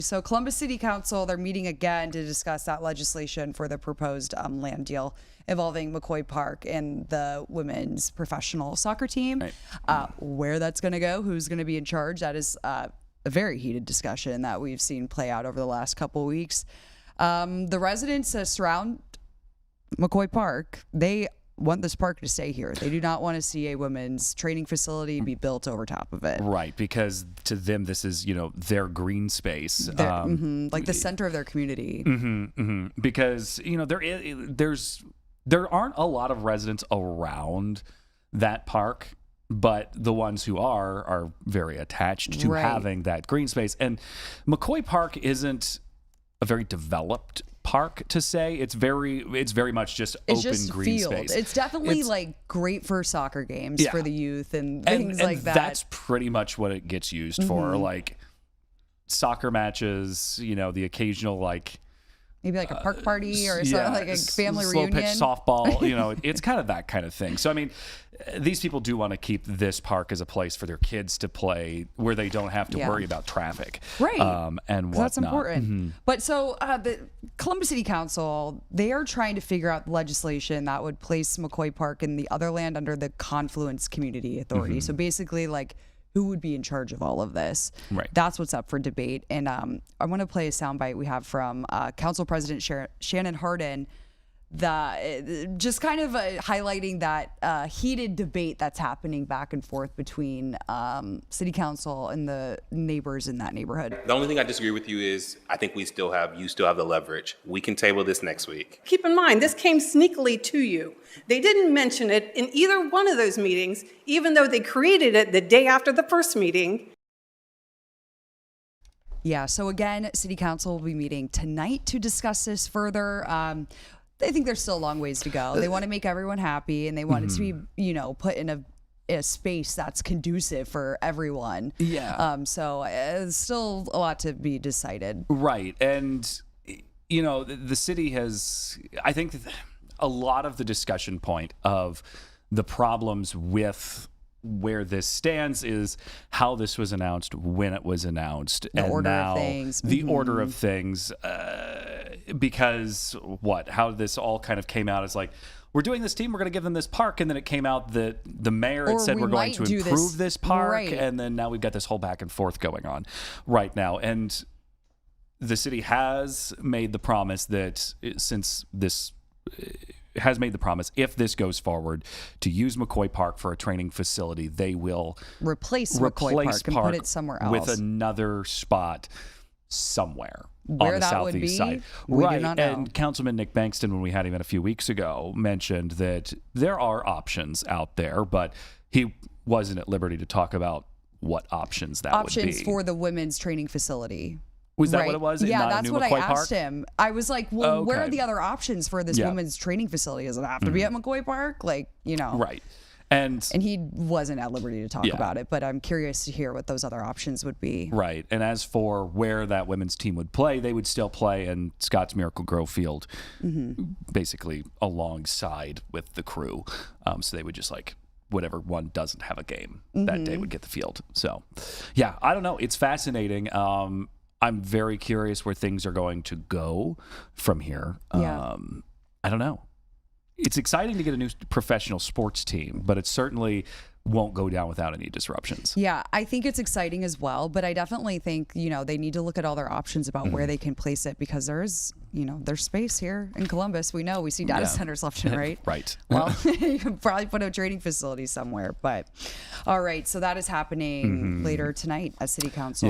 So Columbus City Council, they're meeting again to discuss that legislation for the proposed land deal involving McCoy Park and the women's professional soccer team. Right. Where that's going to go, who's going to be in charge, that is a very heated discussion that we've seen play out over the last couple of weeks. The residents that surround McCoy Park, they want this park to stay here. They do not want to see a women's training facility be built over top of it. Right, because to them, this is, their green space. Like the center of their community. Because, there aren't a lot of residents around that park, but the ones who are very attached to having that green space. And McCoy Park isn't a very developed park to say. It's very much just open green space. It's definitely like great for soccer games for the youth and things like that. That's pretty much what it gets used for, like soccer matches, the occasional maybe like a park party or something, like a family reunion. Slow pitch softball, it's kind of that kind of thing. So, I mean, these people do want to keep this park as a place for their kids to play where they don't have to worry about traffic. Right. And whatnot. That's important. But so the Columbus City Council, they are trying to figure out legislation that would place McCoy Park and the other land under the Confluence Community Authority. So basically, who would be in charge of all of this? Right. That's what's up for debate. And I want to play a soundbite we have from Council President Shannon Hardin, just kind of highlighting that heated debate that's happening back and forth between City Council and the neighbors in that neighborhood. The only thing I disagree with you is I think you still have the leverage. We can table this next week. Keep in mind, this came sneakily to you. They didn't mention it in either one of those meetings, even though they created it the day after the first meeting. Yeah, so again, City Council will be meeting tonight to discuss this further. I think there's still a long ways to go. They want to make everyone happy, and they want it to be, put in a space that's conducive for everyone. Yeah. So it's still a lot to be decided. Right. And, the city has, I think a lot of the discussion point of the problems with where this stands is how this was announced, when it was announced, the order of things. The order of things, because how this all kind of came out is we're doing this team, we're going to give them this park, and then it came out that the mayor had said we're going to improve this park, and then now we've got this whole back and forth going on right now. And the city has made the promise that if this goes forward to use McCoy Park for a training facility, they will replace McCoy Park and put it somewhere else with another spot somewhere where on the southeast side. We do not know. And Councilman Nick Bankston, when we had him in a few weeks ago, mentioned that there are options out there, but he wasn't at liberty to talk about what options that would be. Options for the women's training facility. Was that what it was? Yeah, that's what McCoy I asked Park? him. I was like, well, where are the other options for this women's training facility? Does it have to be at McCoy Park? Right. And he wasn't at liberty to talk about it, but I'm curious to hear what those other options would be. Right. And as for where that women's team would play, they would still play in Scott's Miracle Grove Field, basically alongside with the crew. So they would just whatever one doesn't have a game that day would get the field. So, yeah, I don't know. It's fascinating. I'm very curious where things are going to go from here. I don't know. It's exciting to get a new professional sports team, but it certainly won't go down without any disruptions. Yeah, I think it's exciting as well, but I definitely think, they need to look at all their options about where they can place it, because there's space here in Columbus. We see data centers left and right. Right. Well, you can probably put a training facility somewhere, but all right. So that is happening later tonight at City Council. Yeah.